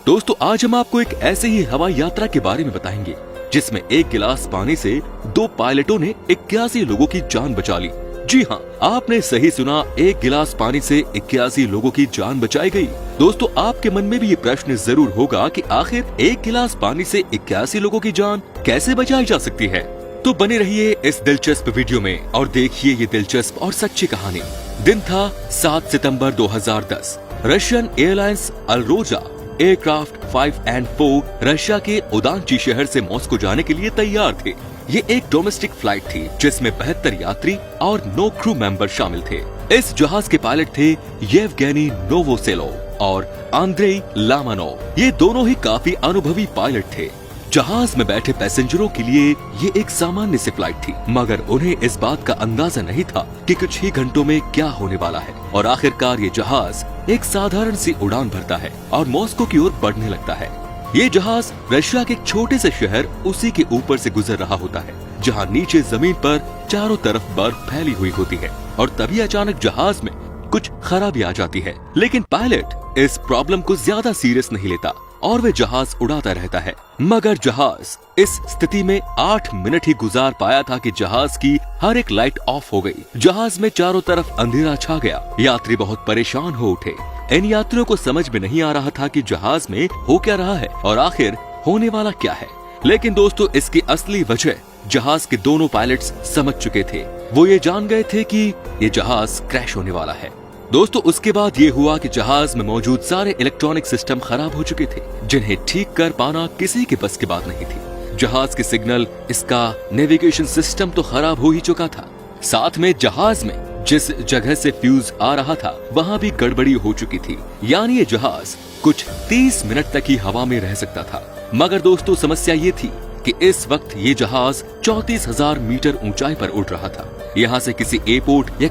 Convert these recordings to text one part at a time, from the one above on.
दोस्तों आज हम आपको एक ऐसे ही हवाई यात्रा के बारे में बताएंगे जिसमें एक गिलास पानी से 2 पायलटों ने 81 लोगों की जान बचा ली। जी हाँ, आपने सही सुना, एक गिलास पानी से 81 लोगों की जान बचाई गई। दोस्तों आपके मन में भी ये प्रश्न जरूर होगा कि आखिर एक गिलास पानी से 81 लोगों की जान कैसे बचाई जा सकती है। तो बने रहिए इस दिलचस्प वीडियो में और देखिए ये दिलचस्प और सच्ची कहानी। दिन था 7 सितंबर 2010। रशियन एयरलाइंस अल्रोजा एयरक्राफ्ट 5 और 4 रशिया के उदानची शहर से मॉस्को जाने के लिए तैयार थे। ये एक डोमेस्टिक फ्लाइट थी जिसमें 72 यात्री और 9 क्रू मेंबर शामिल थे। इस जहाज के पायलट थे येवगेनी नोवोसेलोव और आंद्रेई लामानोव। ये दोनों ही काफी अनुभवी पायलट थे। जहाज में बैठे पैसेंजरों के लिए ये एक सामान्य सी फ्लाइट थी, मगर उन्हें इस बात का अंदाजा नहीं था कि कुछ ही घंटों में क्या होने वाला है। और आखिरकार ये जहाज एक साधारण सी उड़ान भरता है और मॉस्को की ओर बढ़ने लगता है। ये जहाज रशिया के एक छोटे से शहर उसी के ऊपर से गुजर रहा होता है, जहाँ नीचे जमीन पर चारों तरफ बर्फ फैली हुई होती है। और तभी अचानक जहाज में कुछ खराबी आ जाती है, लेकिन पायलट इस प्रॉब्लम को ज्यादा सीरियस नहीं लेता और वे जहाज उड़ाता रहता है। मगर जहाज इस स्थिति में 8 मिनट ही गुजार पाया था कि जहाज की हर एक लाइट ऑफ हो गई। जहाज में चारों तरफ अंधेरा छा गया। यात्री बहुत परेशान हो उठे। इन यात्रियों को समझ में नहीं आ रहा था कि जहाज में हो क्या रहा है और आखिर होने वाला क्या है। लेकिन दोस्तों इसकी असली वजह जहाज के दोनों पायलट्स समझ चुके थे। वो ये जान गए थे कि ये जहाज क्रैश होने वाला है। दोस्तों उसके बाद ये हुआ कि जहाज में मौजूद सारे इलेक्ट्रॉनिक सिस्टम खराब हो चुके थे, जिन्हें ठीक कर पाना किसी के बस की बात नहीं थी। जहाज के सिग्नल, इसका नेविगेशन सिस्टम तो खराब हो ही चुका था। साथ में जहाज में जिस जगह से फ्यूज आ रहा था वहाँ भी गड़बड़ी हो चुकी थी। यानी ये जहाज कुछ 30 मिनट तक ही हवा में रह सकता था। मगर दोस्तों समस्या ये थी कि इस वक्त ये जहाज 34,000 मीटर ऊंचाई पर उड़ रहा था। यहाँ से किसी एयरपोर्ट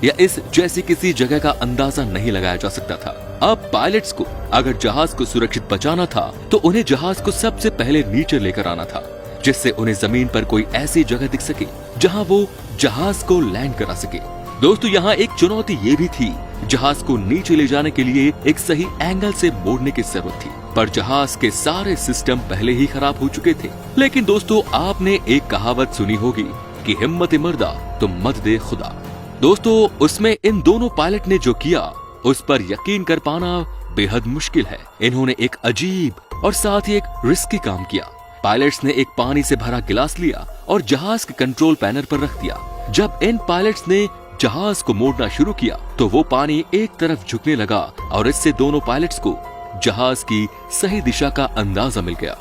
या इस जैसी किसी जगह का अंदाजा नहीं लगाया जा सकता था। अब पायलट्स को अगर जहाज को सुरक्षित बचाना था तो उन्हें जहाज को सबसे पहले नीचे लेकर आना था, जिससे उन्हें जमीन पर कोई ऐसी जगह दिख सके जहां वो जहाज को लैंड करा सके। दोस्तों यहाँ एक चुनौती ये भी थी, जहाज को नीचे ले जाने के लिए एक सही एंगल से मोड़ने की जरूरत थी, पर जहाज के सारे सिस्टम पहले ही खराब हो चुके थे। लेकिन दोस्तों आपने एक कहावत सुनी होगी कि हिम्मत मर्दा तो मत दे खुदा। दोस्तों उसमें इन दोनों पायलट ने जो किया उस पर यकीन कर पाना बेहद मुश्किल है। इन्होंने एक अजीब और साथ ही एक रिस्की काम किया। पायलट्स ने एक पानी से भरा गिलास लिया और जहाज के कंट्रोल पैनल पर रख दिया। जब इन पायलट्स ने जहाज को मोड़ना शुरू किया तो वो पानी एक तरफ झुकने लगा और इससे दोनों पायलट्स को जहाज की सही दिशा का अंदाजा मिल गया।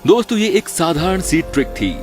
दोस्तों ये एक साधारण सी ट्रिक थी,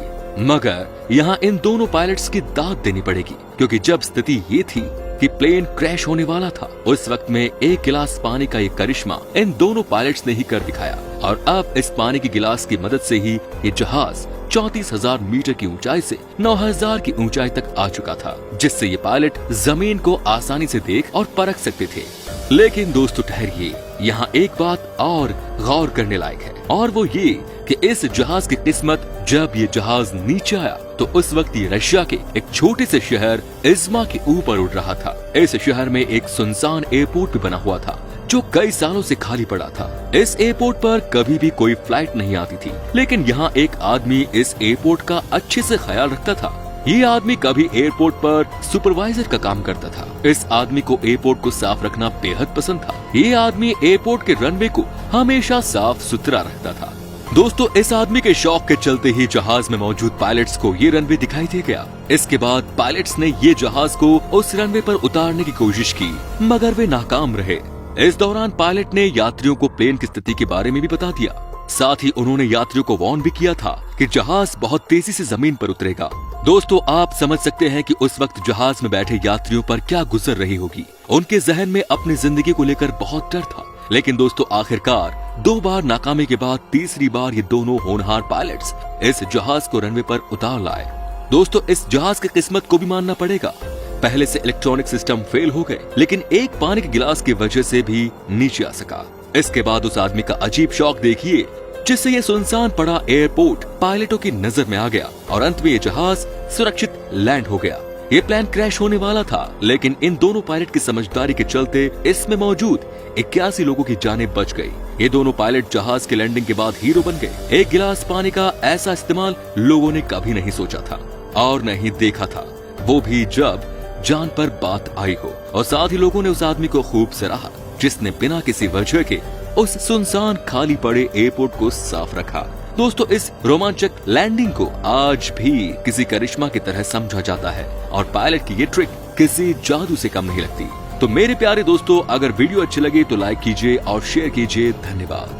मगर यहाँ इन दोनों पायलट्स की दाद देनी पड़ेगी, क्योंकि जब स्थिति ये थी कि प्लेन क्रैश होने वाला था, उस वक्त में एक गिलास पानी का ये करिश्मा इन दोनों पायलट्स ने ही कर दिखाया। और अब इस पानी की गिलास की मदद से ही ये जहाज 34,000 मीटर की ऊंचाई से 9,000 की ऊंचाई तक आ चुका था, जिससे ये पायलट जमीन को आसानी से देख और परख सकते थे। लेकिन दोस्तों ठहरिए, यहाँ एक बात और गौर करने लायक है, और वो ये कि इस जहाज की किस्मत, जब ये जहाज नीचे आया तो उस वक्त ये रशिया के एक छोटे से शहर इज़्मा के ऊपर उड़ रहा था। इस शहर में एक सुनसान एयरपोर्ट भी बना हुआ था जो कई सालों से खाली पड़ा था। इस एयरपोर्ट पर कभी भी कोई फ्लाइट नहीं आती थी, लेकिन यहाँ एक आदमी इस एयरपोर्ट का अच्छे से ख्याल रखता था। ये आदमी कभी एयरपोर्ट पर सुपरवाइजर का काम करता था। इस आदमी को एयरपोर्ट को साफ रखना बेहद पसंद था। ये आदमी एयरपोर्ट के रनवे को हमेशा साफ सुथरा रखता था। दोस्तों इस आदमी के शौक के चलते ही जहाज में मौजूद पायलट्स को ये रनवे दिखाई दे गया। इसके बाद पायलट्स ने ये जहाज को उस रनवे पर उतारने की कोशिश की, मगर वे नाकाम रहे। इस दौरान पायलट ने यात्रियों को प्लेन की स्थिति के बारे में भी बता दिया। साथ ही उन्होंने यात्रियों को वार्न भी किया था कि जहाज बहुत तेजी से जमीन पर उतरेगा। दोस्तों आप समझ सकते हैं कि उस वक्त जहाज में बैठे यात्रियों पर क्या गुजर रही होगी। उनके जहन में अपनी जिंदगी को लेकर बहुत डर था। लेकिन दोस्तों आखिरकार 2 बार नाकामी के बाद तीसरी बार ये दोनों होनहार पायलट्स इस जहाज को रनवे पर उतार लाए। दोस्तों इस जहाज की किस्मत को भी मानना पड़ेगा। पहले से इलेक्ट्रॉनिक सिस्टम फेल हो गए, लेकिन एक पानी के गिलास की वजह से भी नीचे आ सका। इसके बाद उस आदमी का अजीब शौक देखिए, जिससे ये सुनसान पड़ा एयरपोर्ट पायलटों की नजर में आ गया और अंत में ये जहाज सुरक्षित लैंड हो गया। ये प्लान क्रैश होने वाला था, लेकिन इन दोनों पायलट की समझदारी के चलते इसमें मौजूद 81 लोगों की जानें बच गई। ये दोनों पायलट जहाज के लैंडिंग के बाद हीरो बन गए। एक गिलास पानी का ऐसा इस्तेमाल लोगों ने कभी नहीं सोचा था और नहीं देखा था, वो भी जब जान पर बात आई हो। और साथ ही लोगों ने उस आदमी को खूब सराहा जिसने बिना किसी वजह के उस सुनसान खाली पड़े एयरपोर्ट को साफ रखा। दोस्तों, इस रोमांचक लैंडिंग को आज भी किसी करिश्मा की तरह समझा जाता है और पायलट की ये ट्रिक किसी जादू से कम नहीं लगती। तो मेरे प्यारे दोस्तों, अगर वीडियो अच्छी लगे तो लाइक कीजिए और शेयर कीजिए। धन्यवाद।